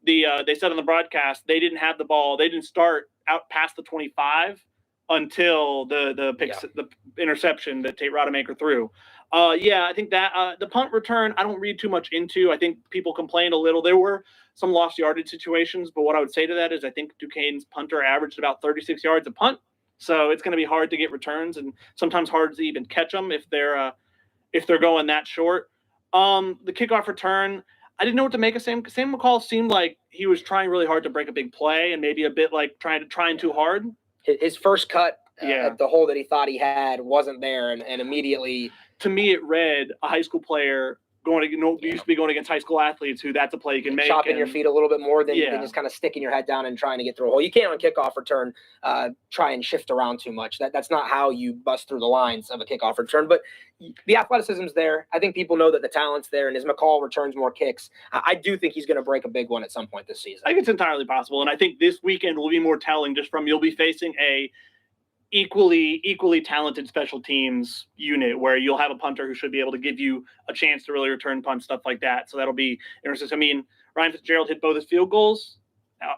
they said on the broadcast they didn't have the ball. They didn't start out past the 25 until the interception that Tate Rodemaker threw. I think that the punt return I don't read too much into. I think people complained a little. There were some lost yardage situations, but what I would say to that is I think Duquesne's punter averaged about 36 yards a punt, so it's going to be hard to get returns and sometimes hard to even catch them if they're going that short. The kickoff return, I didn't know what to make of Sam McCall. Seemed like he was trying really hard to break a big play and maybe a bit like trying too hard. His first cut at the hole that he thought he had wasn't there, and immediately. To me, it read a high school player used to be going against high school athletes who that's a play you can make. Chopping your feet a little bit more than just kind of sticking your head down and trying to get through a hole. You can't on kickoff return try and shift around too much. That's not how you bust through the lines of a kickoff return. But the athleticism's there. I think people know that the talent's there, and as McCall returns more kicks, I do think he's going to break a big one at some point this season. I think it's entirely possible, and I think this weekend will be more telling just from you'll be facing a equally talented special teams unit where you'll have a punter who should be able to give you a chance to really return punts, stuff like that. So that'll be interesting. Ryan Fitzgerald hit both his field goals.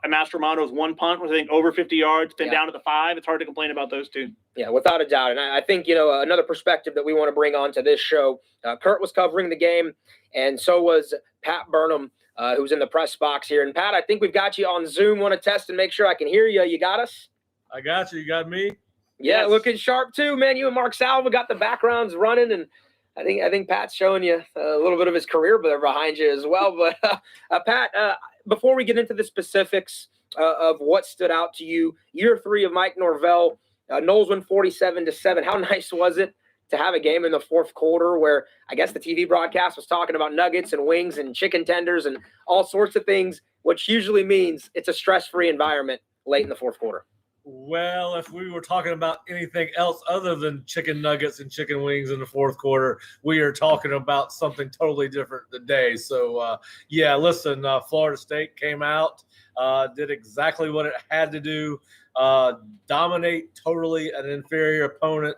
Mastromando's 1 punt was, I think, over 50 yards, been down to the 5. It's hard to complain about those 2. Yeah, without a doubt. And I think, another perspective that we want to bring on to this show, Curt was covering the game, and so was Pat Burnham, who's in the press box here. And Pat, I think we've got you on Zoom. Want to test and make sure I can hear you. You got us? I got you. You got me? Yeah, Yes. Looking sharp too, man. You and Mark Salva got the backgrounds running, and I think Pat's showing you a little bit of his career behind you as well. But Pat, before we get into the specifics of what stood out to you, year 3 of Mike Norvell, Noles win 47-7. How nice was it to have a game in the fourth quarter where I guess the TV broadcast was talking about nuggets and wings and chicken tenders and all sorts of things, which usually means it's a stress-free environment late in the fourth quarter. Well, if we were talking about anything else other than chicken nuggets and chicken wings in the fourth quarter, we are talking about something totally different today. So, listen, Florida State came out, did exactly what it had to do, dominate totally an inferior opponent.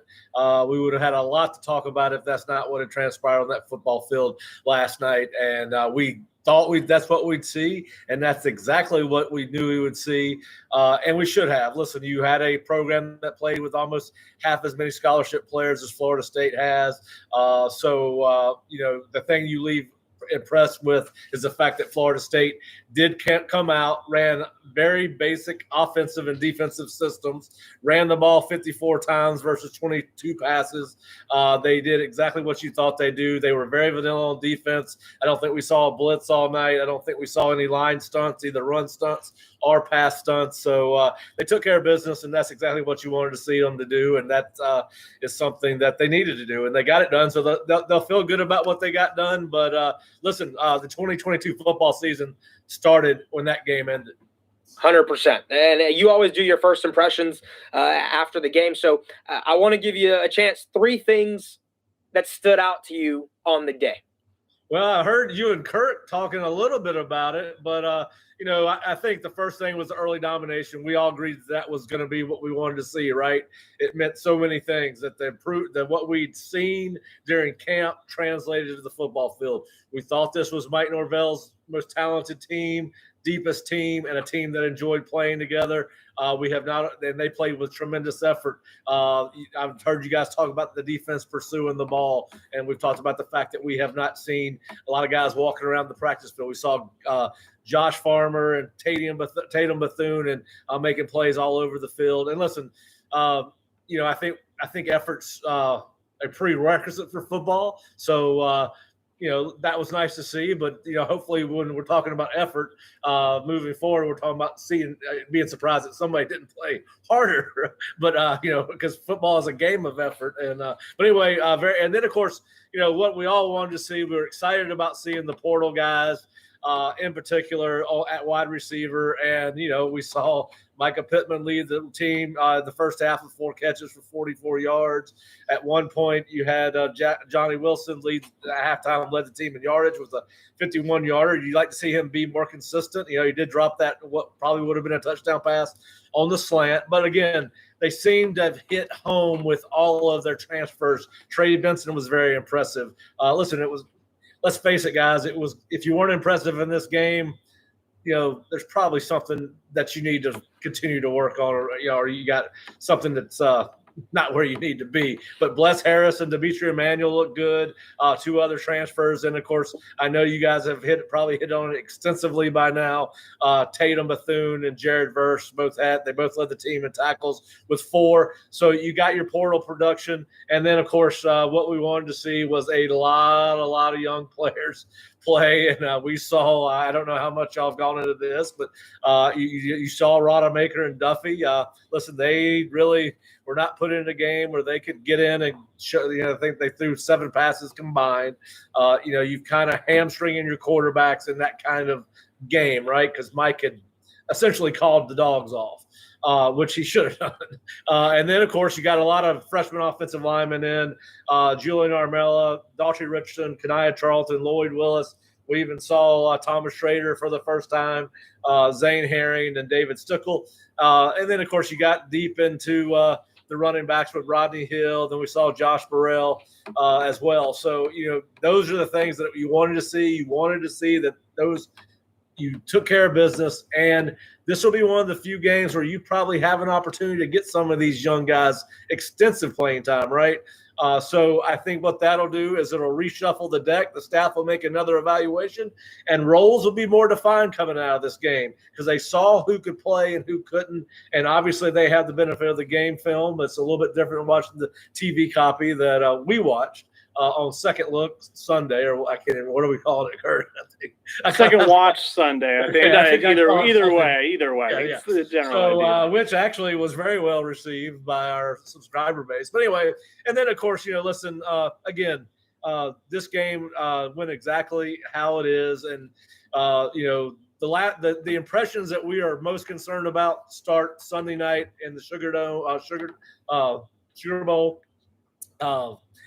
We would have had a lot to talk about if that's not what had transpired on that football field last night. And we thought that's what we'd see, and that's exactly what we knew we would see, and we should have. Listen, you had a program that played with almost half as many scholarship players as Florida State has, so the thing you leave impressed with is the fact that Florida State did come out, ran very basic offensive and defensive systems, ran the ball 54 times versus 22 passes. They did exactly what you thought they do. They were very vanilla on defense. I don't think we saw a blitz all night. I don't think we saw any line stunts, either run stunts or pass stunts. So they took care of business, and that's exactly what you wanted to see them to do, and that is something that they needed to do, and they got it done. So they'll feel good about what they got done. But listen, the 2022 football season started when that game ended. 100%. And you always do your first impressions after the game. So I want to give you a chance. 3 things that stood out to you on the day. Well, I heard you and Curt talking a little bit about it, but I think the first thing was the early domination. We all agreed that was going to be what we wanted to see, right? It meant so many things that what we'd seen during camp translated to the football field. We thought this was Mike Norvell's most talented team, deepest team, and a team that enjoyed playing together. We have not, and they played with tremendous effort. I've heard you guys talk about the defense pursuing the ball, and we've talked about the fact that we have not seen a lot of guys walking around the practice field. We saw Josh Farmer and Tatum Bethune and making plays all over the field. And listen, I think effort's a prerequisite for football. So that was nice to see, but hopefully when we're talking about effort moving forward, we're talking about being surprised that somebody didn't play harder, but because football is a game of effort. And but anyway, and then of course, what we all wanted to see, we were excited about seeing the portal guys, in particular at wide receiver, and we saw Micah Pittman lead the team the first half with 4 catches for 44 yards. At one point, you had Johnny Wilson lead at halftime, led the team in yardage with a 51-yarder. You'd like to see him be more consistent. He did drop that what probably would have been a touchdown pass on the slant, but again, they seem to have hit home with all of their transfers. Trey Benson was very impressive. Let's face it, guys. If you weren't impressive in this game, there's probably something that you need to continue to work on, or you got something that's not where you need to be. But Bless Harris and Demetri Emmanuel look good. 2 other transfers, and of course, I know you guys have probably hit on it extensively by now. Tatum Bethune and Jared Verse they both led the team in tackles with 4. So you got your portal production, and then of course, what we wanted to see was a lot of young players play, and we saw. I don't know how much y'all have gone into this, but you saw Rodemaker and Duffy. Listen, they really were not put in a game where they could get in and show. I think they threw 7 passes combined. You've kind of hamstringing your quarterbacks in that kind of game, right? Because Mike had essentially called the dogs off, which he should have done. And then, of course, you got a lot of freshman offensive linemen in, Julian Armella, Daughtry Richardson, Kaniah Charlton, Lloyd Willis. We even saw Thomas Schrader for the first time, Zane Herring, and David Stuckel. And then, of course, you got deep into the running backs with Rodney Hill. Then we saw Josh Burrell as well. So, those are the things that you wanted to see. You wanted to see that you took care of business, and this will be one of the few games where you probably have an opportunity to get some of these young guys extensive playing time, right? So I think what that'll do is it'll reshuffle the deck. The staff will make another evaluation, and roles will be more defined coming out of this game because they saw who could play and who couldn't. And obviously they have the benefit of the game film. It's a little bit different than watching the TV copy that we watched on Second Look Sunday, or I can't even, what are we calling it, Curt? I think Second Watch Sunday. I think either way. Yeah. It's the general idea. Which actually was very well received by our subscriber base. But anyway, and then of course, listen, again, this game went exactly how it is, and the impressions that we are most concerned about start Sunday night in the Sugar Bowl.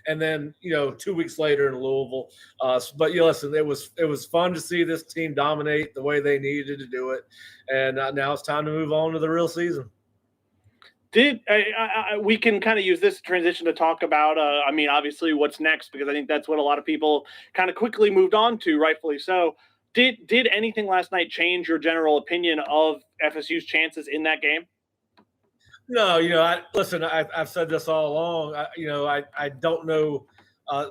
And then 2 weeks later in Louisville. But listen, it was fun to see this team dominate the way they needed to do it, and now it's time to move on to the real season. We can kind of use this transition to talk about, obviously what's next, because I think that's what a lot of people kind of quickly moved on to, rightfully so. Did anything last night change your general opinion of FSU's chances in that game? No, I've said this all along. I don't know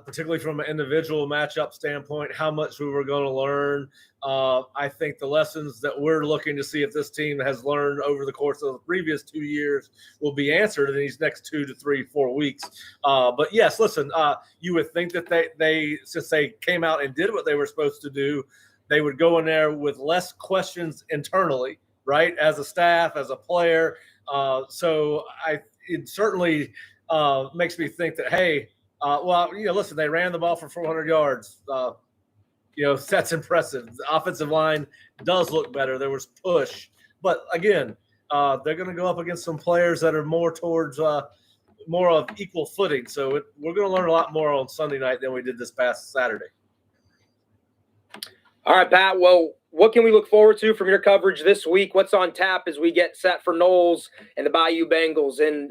particularly from an individual matchup standpoint, how much we were going to learn. I think the lessons that we're looking to see if this team has learned over the course of the previous 2 years will be answered in these next 2 to 3, 4 weeks. But yes, listen, you would think that they since they came out and did what they were supposed to do, they would go in there with less questions internally, right? As a staff, as a player. So it certainly makes me think that, hey, listen, they ran the ball for 400 yards. That's impressive. The offensive line does look better. There was push. But, again, they're going to go up against some players that are more towards more of equal footing. So we're going to learn a lot more on Sunday night than we did this past Saturday. All right, Pat. Well, what can we look forward to from your coverage this week? What's on tap as we get set for Knowles and the Bayou Bengals in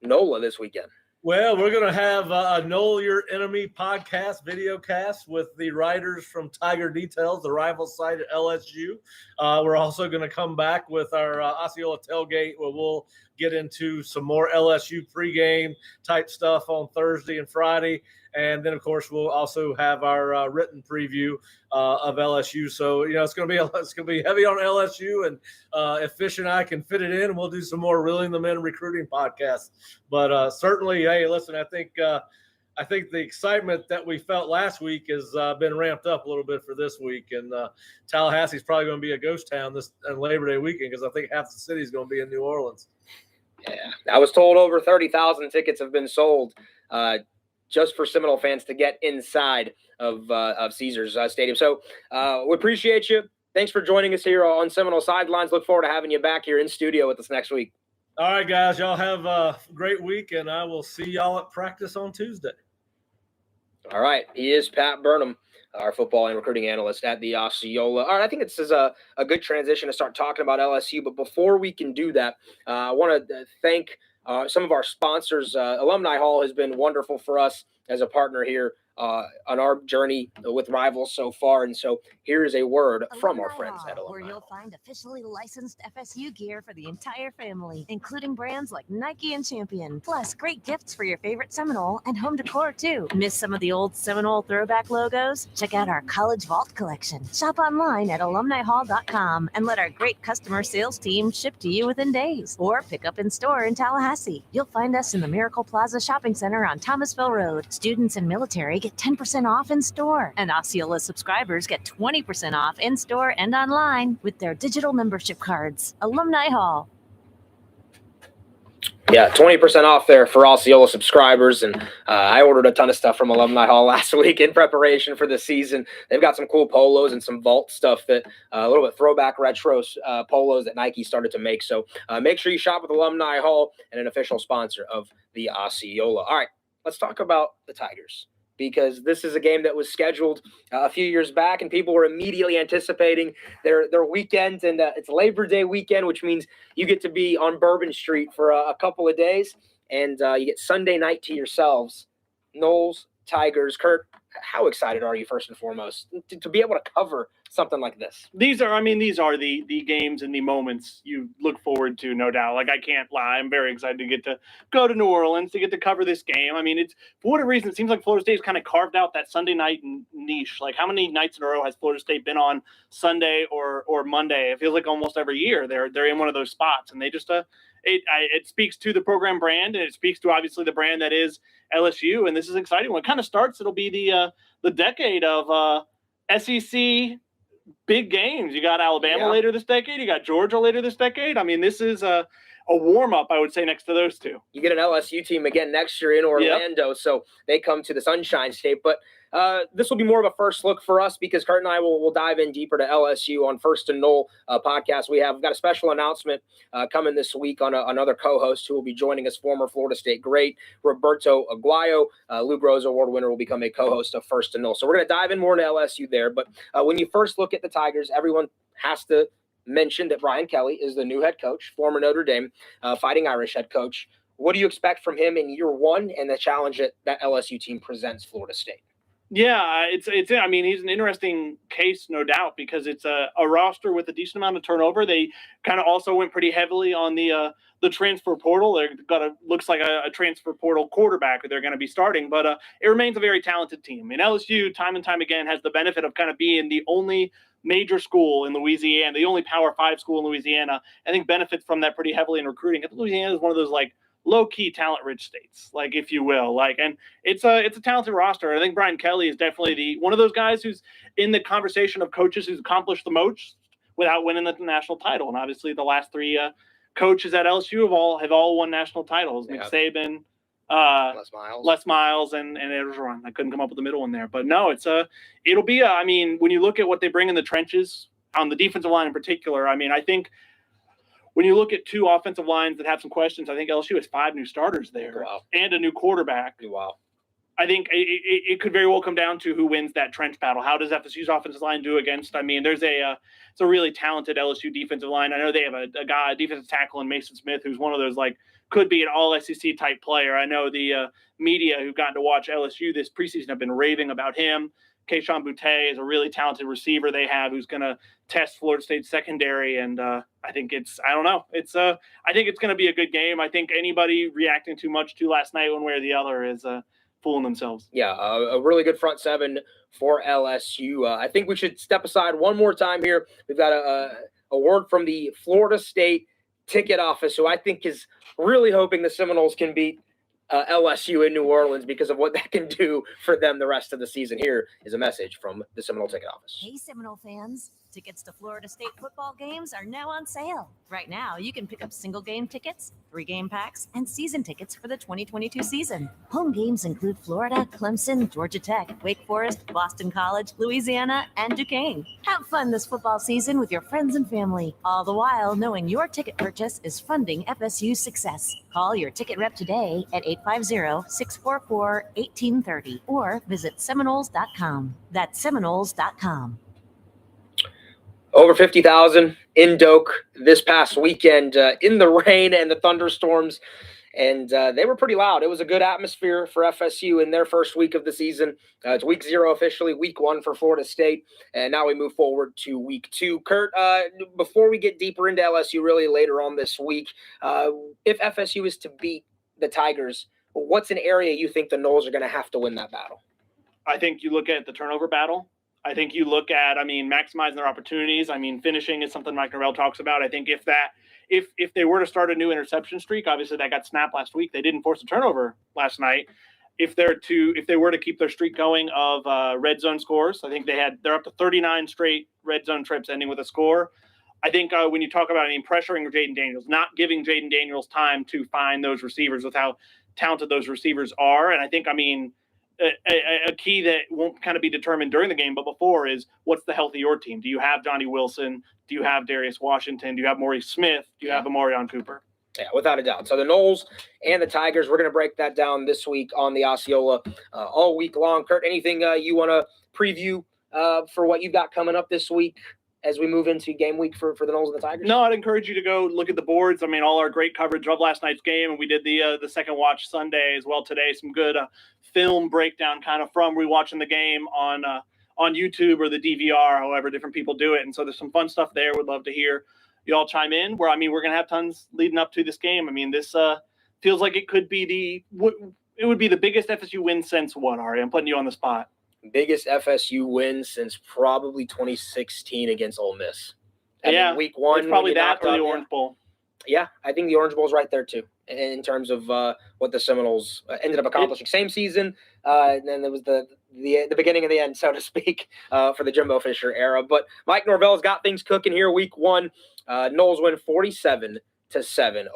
NOLA this weekend? Well, we're going to have a Know Your Enemy podcast, video cast with the writers from Tiger Details, the rival site at LSU. We're also going to come back with our Osceola tailgate where we'll get into some more LSU pregame type stuff on Thursday and Friday. And then, of course, we'll also have our written preview of LSU. So, it's going to be heavy on LSU. And if Fish and I can fit it in, we'll do some more Reeling Them In recruiting podcasts. But certainly, hey, listen, I think the excitement that we felt last week has been ramped up a little bit for this week. And Tallahassee's probably going to be a ghost town this Labor Day weekend because I think half the city is going to be in New Orleans. Yeah, I was told over 30,000 tickets have been sold just for Seminole fans to get inside of Caesars Stadium. So we appreciate you. Thanks for joining us here on Seminole Sidelines. Look forward to having you back here in studio with us next week. All right, guys. Y'all have a great week, and I will see y'all at practice on Tuesday. All right. He is Pat Burnham, our football and recruiting analyst at the Osceola. All right, I think this is a good transition to start talking about LSU. But before we can do that, I want to thank some of our sponsors. Alumni Hall has been wonderful for us as a partner here on our journey with Rivals so far. And so here is a word from our friends at Alumni where you'll find officially licensed FSU gear for the entire family, including brands like Nike and Champion, plus great gifts for your favorite Seminole and home decor too. Miss some of the old Seminole throwback logos? Check out our College Vault collection. Shop online at alumnihall.com and let our great customer sales team ship to you within days, or pick up in store in Tallahassee. You'll find us in the Miracle Plaza Shopping Center on Thomasville Road. Students and military get 10% off in store, and Osceola subscribers get 20% off in store and online with their digital membership cards. Alumni Hall. Yeah, 20% off there for Osceola subscribers. And I ordered a ton of stuff from Alumni Hall last week in preparation for the season. They've got some cool polos and some Vault stuff that a little bit throwback retro polos that Nike started to make. So make sure you shop with Alumni Hall and an official sponsor of the Osceola. All right, let's talk about the Tigers, because this is a game that was scheduled a few years back, and people were immediately anticipating their weekend. And it's Labor Day weekend, which means you get to be on Bourbon Street for a couple of days, and you get Sunday night to yourselves. Knowles, Tigers. Curt, how excited are you, first and foremost, to be able to cover something like this? These are the games and the moments you look forward to, no doubt. Like, I can't lie, I'm very excited to get to go to New Orleans, to get to cover this game. I mean, it's, for whatever reason, it seems like Florida State's kind of carved out that Sunday night niche. Like, how many nights in a row has Florida State been on Sunday or Monday? It feels like almost every year they're in one of those spots, and they just it speaks to the program brand, and it speaks to obviously the brand that is LSU. And this is exciting. When it kind of starts, it'll be the decade of SEC big games. You got Alabama later this decade. You got Georgia later this decade. I mean, this is a warm-up, I would say, next to those two. You get an LSU team again next year in Orlando, so they come to the Sunshine State. But this will be more of a first look for us, because Curt and I will dive in deeper to LSU on First and Knoll podcast. We've got a special announcement coming this week on another co-host who will be joining us, former Florida State great Roberto Aguayo. Lou Groza Award winner will become a co-host of First and Knoll. So we're going to dive in more into LSU there. But when you first look at the Tigers, everyone has to mention that Brian Kelly is the new head coach, former Notre Dame Fighting Irish head coach. What do you expect from him in year one and the challenge that LSU team presents Florida State? Yeah, it's. I mean, he's an interesting case, no doubt, because it's a roster with a decent amount of turnover. They kind of also went pretty heavily on the transfer portal. They've got looks like a transfer portal quarterback that they're going to be starting, but it remains a very talented team. And LSU, time and time again, has the benefit of kind of being the only major school in Louisiana, the only Power 5 school in Louisiana. I think benefits from that pretty heavily in recruiting. Louisiana is one of those like low-key talent-rich states, like, if you will, like, and it's a talented roster. I think Brian Kelly is definitely one of those guys who's in the conversation of coaches who's accomplished the most without winning the national title. And obviously, the last three coaches at LSU have all won national titles. Yeah. Nick Saban, Les Miles, and Erdogan. I couldn't come up with the middle one there, but no, it'll be. I mean, when you look at what they bring in the trenches on the defensive line in particular, I mean, I think. When you look at two offensive lines that have some questions, I think LSU has 5 new starters there. Wow. And a new quarterback. Wow. I think it could very well come down to who wins that trench battle. How does FSU's offensive line do against? I mean, it's a really talented LSU defensive line. I know they have a defensive tackle in Mason Smith, who's one of those like could be an all SEC type player. I know the media who've gotten to watch LSU this preseason have been raving about him. Keyshawn Boutte is a really talented receiver they have who's going to test Florida State secondary. And I think I don't know. I think it's going to be a good game. I think anybody reacting too much to last night one way or the other is fooling themselves. Yeah, a really good front seven for LSU. I think we should step aside one more time here. We've got a word from the Florida State ticket office, who I think is really hoping the Seminoles can beat LSU in New Orleans because of what that can do for them the rest of the season. Here is a message from the Seminole ticket office. Hey, Seminole fans. Tickets to Florida State football games are now on sale. Right now, you can pick up single game tickets, 3-game packs, and season tickets for the 2022 season. Home games include Florida, Clemson, Georgia Tech, Wake Forest, Boston College, Louisiana, and Duquesne. Have fun this football season with your friends and family, all the while knowing your ticket purchase is funding FSU's success. Call your ticket rep today at 850-644-1830 or visit Seminoles.com. That's Seminoles.com. Over 50,000 in Doak this past weekend in the rain and the thunderstorms, and they were pretty loud. It was a good atmosphere for FSU in their first week of the season. It's week 0 officially, week 1 for Florida State, and now we move forward to week 2. Curt, before we get deeper into LSU really later on this week, if FSU is to beat the Tigers, what's an area you think the Noles are going to have to win that battle? I think you look at the turnover battle. I think you look at, maximizing their opportunities. Finishing is something Mike Norvell talks about. I think if they were to start a new interception streak, obviously that got snapped last week. They didn't force a turnover last night. If they were to keep their streak going of red zone scores, I think they're up to 39 straight red zone trips ending with a score. I think when you talk about pressuring Jaden Daniels, not giving Jaden Daniels time to find those receivers with how talented those receivers are, and I think a key that won't kind of be determined during the game, but before is what's the health of your team? Do you have Johnny Wilson? Do you have Darius Washington? Do you have Maurice Smith? Do you have Amarion Cooper? Yeah, without a doubt. So the Noles and the Tigers, we're going to break that down this week on the Osceola all week long. Curt, anything you want to preview for what you've got coming up this week as we move into game week for the Noles and the Tigers? No, I'd encourage you to go look at the boards. All our great coverage of last night's game, and we did the second watch Sunday as well today. Some good film breakdown kind of from rewatching the game on YouTube or the DVR, however different people do it. And so there's some fun stuff there. Would love to hear you all chime in. We're going to have tons leading up to this game. This feels like it could be it would be the biggest FSU win since what, Ariya? I'm putting you on the spot. Biggest FSU win since probably 2016 against Ole Miss. Week 1. It's probably that or the Orange Bowl. Yeah, I think the Orange Bowl is right there too in terms of what the Seminoles ended up accomplishing. Same season, and then there was the beginning of the end, so to speak, for the Jimbo Fisher era. But Mike Norvell's got things cooking here. Week 1, Noles win 47-7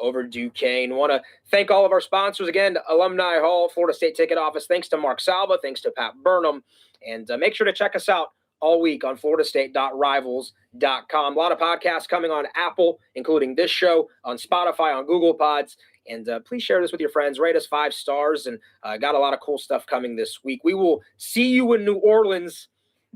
over Duquesne. Want to thank all of our sponsors again: Alumni Hall, Florida State Ticket Office. Thanks to Mark Salva. Thanks to Pat Burnham. And make sure to check us out all week on floridastate.rivals.com. A lot of podcasts coming on Apple, including this show, on Spotify, on Google Pods. And please share this with your friends. Rate us 5 stars. And got a lot of cool stuff coming this week. We will see you in New Orleans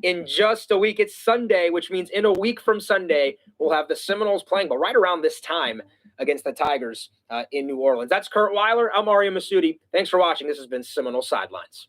in just a week. It's Sunday, which means in a week from Sunday, we'll have the Seminoles playing, but right around this time against the Tigers in New Orleans. That's Curt Weiler. I'm Ariya Massoudi. Thanks for watching. This has been Seminole Sidelines.